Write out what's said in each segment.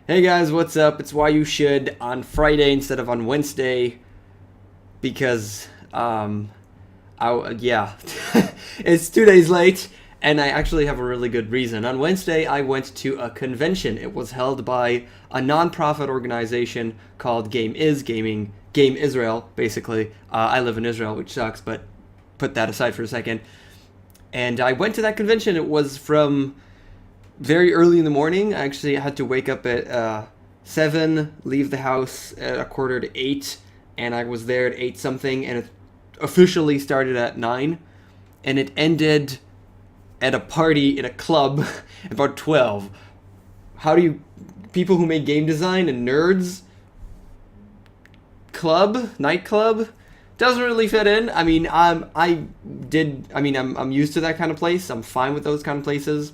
Hey guys, what's up? It's Why You Should on Friday instead of on Wednesday because yeah, it's 2 days late and I actually have a really good reason. On Wednesday, I went to a convention. It was held by a non-profit organization called Game Israel, basically. I live in Israel, which sucks, but put that aside for a second. And I went to that convention. It was from very early in the morning. I actually had to wake up at 7, leave the house at a quarter to 8, and I was there at 8 something, and it officially started at 9, and it ended at a party in a club about 12. How do you, people who make game design and nerds, nightclub, doesn't really fit in. I mean, I'm used to that kind of place. I'm fine with those kind of places.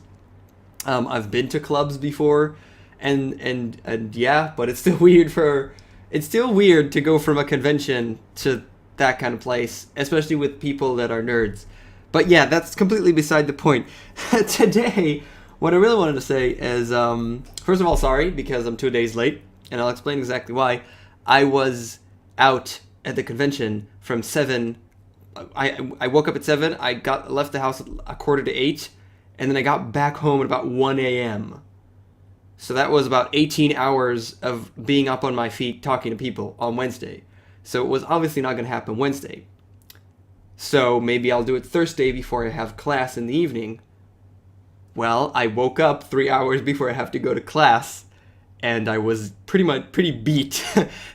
I've been to clubs before, and yeah, but it's still weird to go from a convention to that kind of place, especially with people that are nerds. But yeah, that's completely beside the point. Today, what I really wanted to say is, first of all, sorry because I'm 2 days late, and I'll explain exactly why. I was out at the convention from 7. I woke up at 7. Left the house at a quarter to 8. And then I got back home at about 1 a.m. So that was about 18 hours of being up on my feet talking to people on Wednesday. So it was obviously not going to happen Wednesday. So maybe I'll do it Thursday before I have class in the evening. Well, I woke up 3 hours before I have to go to class, and I was pretty beat.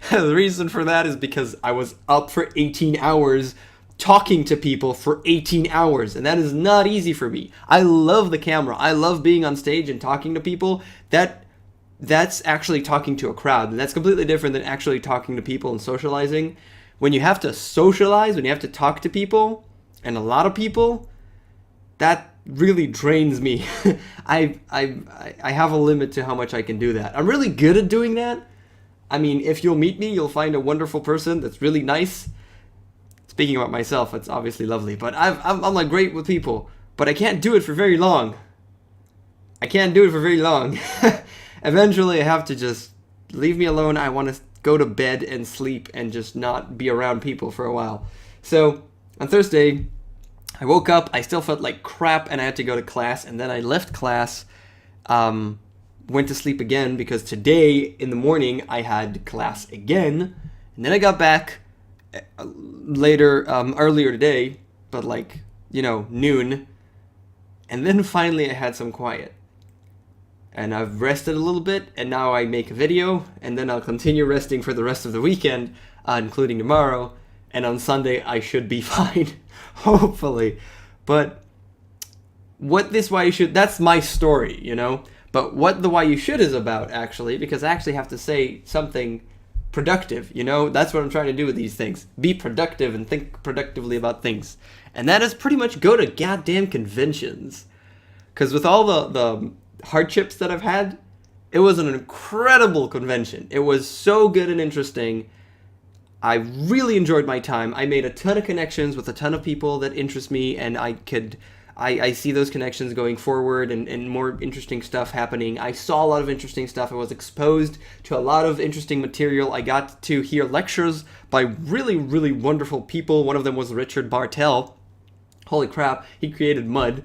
The reason for that is because I was up for 18 hours talking to people for 18 hours, and that is not easy for me. I love the camera. I love being on stage and talking to people. That's actually talking to a crowd, and that's completely different than actually talking to people and socializing. When you have to socialize, when you have to talk to people, and a lot of people, that really drains me. I have a limit to how much I can do that. I'm really good at doing that. I mean, if you'll meet me, you'll find a wonderful person that's really nice. Speaking about myself, it's obviously lovely, but I'm like great with people, but I can't do it for very long. I can't do it for very long. Eventually, I have to just leave me alone. I want to go to bed and sleep and just not be around people for a while. So on Thursday, I woke up. I still felt like crap, and I had to go to class. And then I left class, went to sleep again because today in the morning I had class again, and then I got back earlier today, but like, noon, and then finally I had some quiet, and I've rested a little bit, and now I make a video, and then I'll continue resting for the rest of the weekend, including tomorrow, and on Sunday I should be fine, hopefully. But that's my story, but what the Why You Should is about, actually, because I actually have to say something productive, that's what I'm trying to do with these things. Be productive and think productively about things. And that is pretty much go to goddamn conventions. Because with all the hardships that I've had, it was an incredible convention. It was so good and interesting. I really enjoyed my time. I made a ton of connections with a ton of people that interest me, and I see those connections going forward and more interesting stuff happening. I saw a lot of interesting stuff. I was exposed to a lot of interesting material. I got to hear lectures by really, really wonderful people. One of them was Richard Bartel. Holy crap, he created MUD,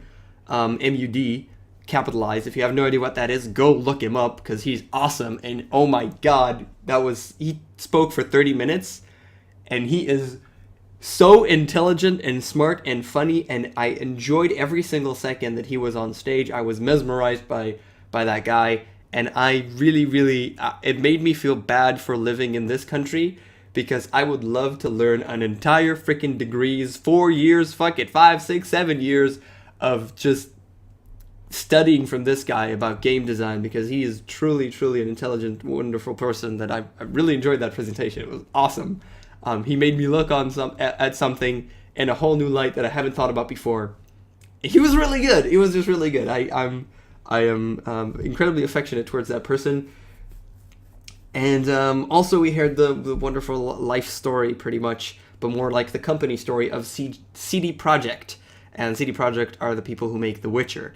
M-U-D, capitalized. If you have no idea what that is, go look him up because he's awesome. And oh my god, he spoke for 30 minutes, and he is so intelligent and smart and funny, and I enjoyed every single second that he was on stage. I was mesmerized by that guy, and I really, it made me feel bad for living in this country, because I would love to learn an entire freaking degrees, 4 years, 5, 6, 7 years of just studying from this guy about game design, because he is truly an intelligent, wonderful person that I really enjoyed that presentation. It was awesome. He made me look at something in a whole new light that I haven't thought about before. He was really good. He was just really good. I am incredibly affectionate towards that person. And also we heard the wonderful life story, pretty much, but more like the company story of CD Projekt. And CD Projekt are the people who make The Witcher.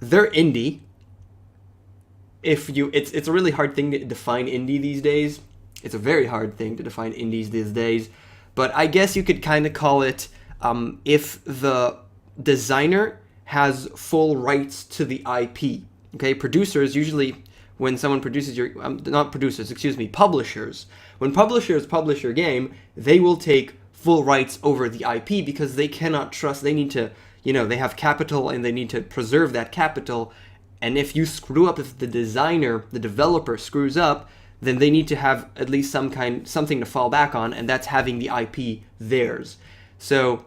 They're indie. it's a really hard thing to define indie these days. It's a very hard thing to define indies these days, but I guess you could kind of call it if the designer has full rights to the IP. Okay, producers usually, when someone produces your not producers, excuse me, publishers. When publishers publish your game, they will take full rights over the IP because they cannot trust. They need to, they have capital and they need to preserve that capital. And if you screw up, if the designer, the developer screws up, then they need to have at least something to fall back on, and that's having the IP theirs. So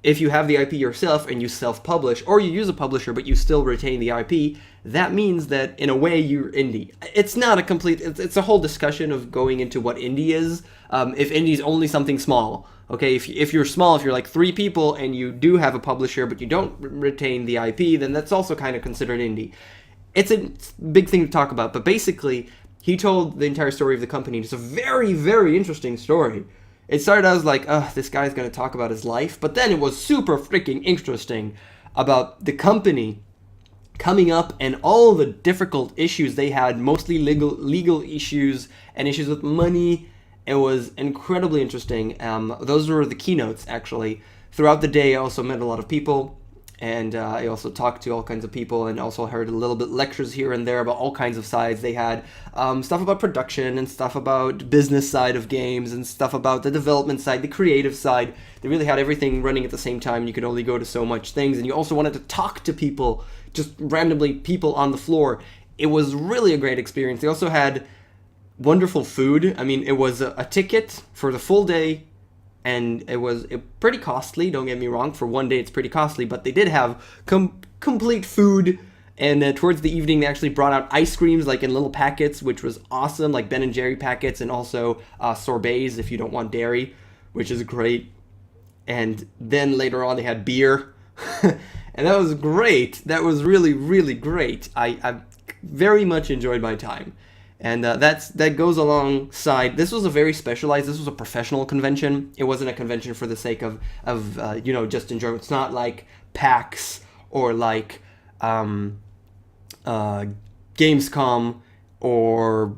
if you have the IP yourself and you self-publish, or you use a publisher but you still retain the IP, that means that in a way you're indie. It's not a complete, it's a whole discussion of going into what indie is. If indie is only something small, okay, if you're small, if you're like 3 people and you do have a publisher but you don't retain the IP, then that's also kind of considered indie. It's a big thing to talk about, but basically, he told the entire story of the company. It's a very, very interesting story. It started out as like, this guy's going to talk about his life, but then it was super freaking interesting about the company coming up and all the difficult issues they had, mostly legal issues and issues with money. It was incredibly interesting. Those were the keynotes, actually. Throughout the day, I also met a lot of people, and I also talked to all kinds of people and also heard a little bit lectures here and there about all kinds of sides. They had stuff about production and stuff about business side of games and stuff about the development side, the creative side. They really had everything running at the same time. You could only go to so much things, and you also wanted to talk to people, just randomly people on the floor. It was really a great experience. They also had wonderful food. I mean, it was a ticket for the full day, and it was pretty costly, don't get me wrong. For one day, it's pretty costly, but they did have complete food. And towards the evening, they actually brought out ice creams, like in little packets, which was awesome, like Ben & Jerry packets, and also sorbets if you don't want dairy, which is great. And then later on, they had beer. And that was great. That was really, really great. I very much enjoyed my time. And that goes alongside. This was a very specialized. This was a professional convention. It wasn't a convention for the sake of just enjoyment. It's not like PAX or like Gamescom or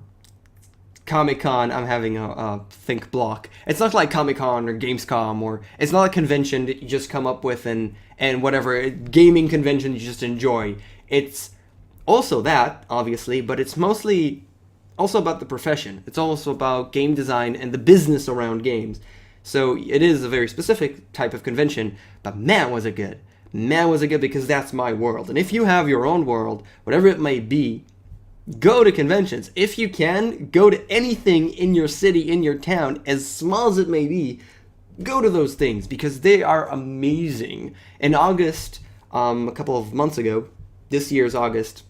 Comic-Con. I'm having a think block. It's not like Comic-Con or Gamescom, or it's not a convention that you just come up with and whatever gaming convention you just enjoy. It's also that, obviously, but it's mostly also about the profession. It's also about game design and the business around games. So it is a very specific type of convention, but man was it good. Man was it good, because that's my world. And if you have your own world, whatever it may be, go to conventions. If you can, go to anything in your city, in your town, as small as it may be. Go to those things, because they are amazing. In August, a couple of months ago, this year's August,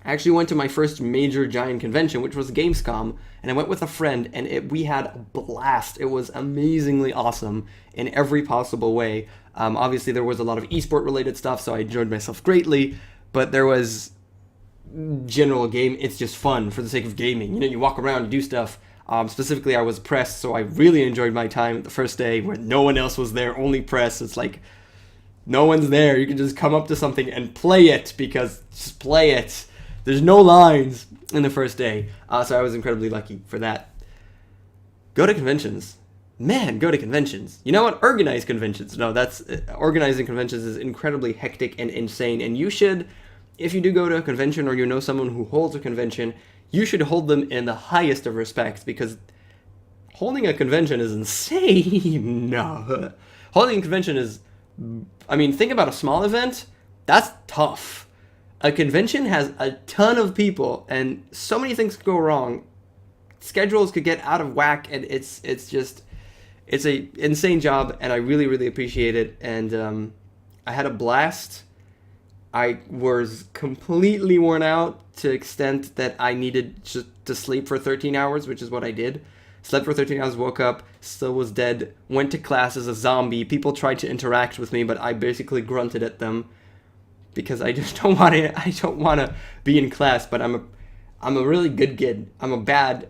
I actually went to my first major giant convention, which was Gamescom, and I went with a friend, and we had a blast. It was amazingly awesome in every possible way. Obviously, there was a lot of esport related stuff, so I enjoyed myself greatly, but there was general game. It's just fun for the sake of gaming. You walk around, you do stuff. Specifically, I was press, so I really enjoyed my time the first day where no one else was there, only press. It's like, no one's there. You can just come up to something and play it, because just play it. There's no lines in the first day, so I was incredibly lucky for that. Go to conventions. Man, go to conventions. You know what? Organize conventions. No, organizing conventions is incredibly hectic and insane, and you should, if you do go to a convention or you know someone who holds a convention, you should hold them in the highest of respect, because holding a convention is insane. No. Holding a convention is, think about a small event. That's tough. A convention has a ton of people, and so many things could go wrong. Schedules could get out of whack, and it's a insane job, and I really, really appreciate it. And I had a blast. I was completely worn out to the extent that I needed to sleep for 13 hours, which is what I did. Slept for 13 hours, woke up, still was dead, went to class as a zombie. People tried to interact with me, but I basically grunted at them, because I just don't want to be in class. But I'm a really good kid. I'm a bad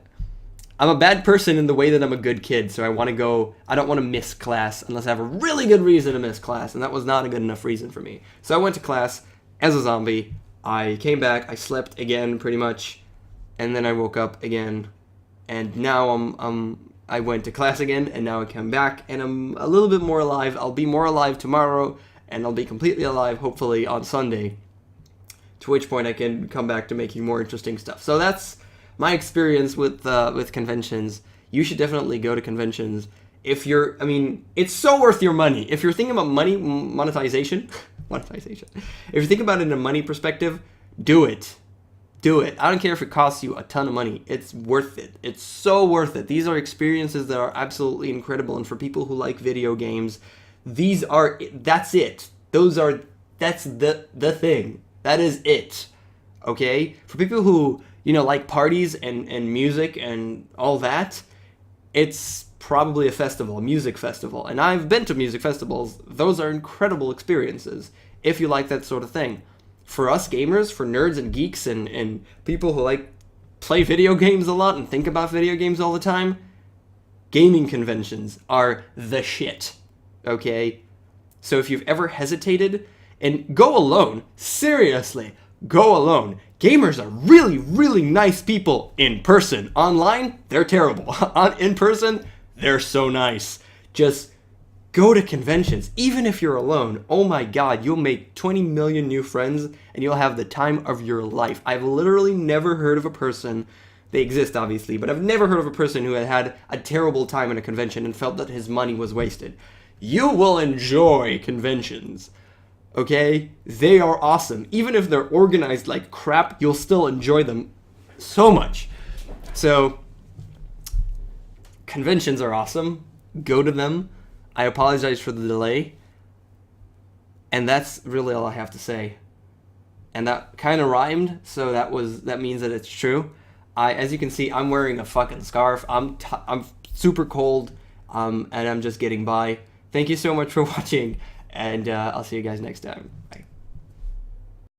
person in the way that I'm a good kid. So I don't want to miss class unless I have a really good reason to miss class, and that was not a good enough reason for me. So I went to class as a zombie, I came back, I slept again pretty much, and then I woke up again, and now I went to class again, and now I come back, and I'm a little bit more alive. I'll be more alive tomorrow, and I'll be completely alive, hopefully, on Sunday, to which point I can come back to making more interesting stuff. So that's my experience with conventions. You should definitely go to conventions. If you're, I mean, it's so worth your money. If you're thinking about monetization, if you're thinking about it in a money perspective, do it. Do it. I don't care if it costs you a ton of money. It's worth it. It's so worth it. These are experiences that are absolutely incredible. And for people who like video games, that's it. That's the thing. That is it. Okay? For people who, like parties and music and all that, it's probably a music festival. And I've been to music festivals. Those are incredible experiences if you like that sort of thing. For us gamers, for nerds and geeks and people who like play video games a lot and think about video games all the time, gaming conventions are the shit. Okay? So if you've ever hesitated, and go alone, seriously, go alone. Gamers are really, really nice people in person. Online, they're terrible. In person, they're so nice. Just go to conventions, even if you're alone. Oh my god, you'll make 20 million new friends, and you'll have the time of your life. I've literally never heard of a person, they exist obviously, but I've never heard of a person who had a terrible time at a convention and felt that his money was wasted. You will enjoy conventions. Okay? They are awesome. Even if they're organized like crap, you'll still enjoy them so much. So, conventions are awesome. Go to them. I apologize for the delay. And that's really all I have to say. And that kind of rhymed, so that means that it's true. As you can see, I'm wearing a fucking scarf. I'm super cold, and I'm just getting by. Thank you so much for watching, and I'll see you guys next time. Bye.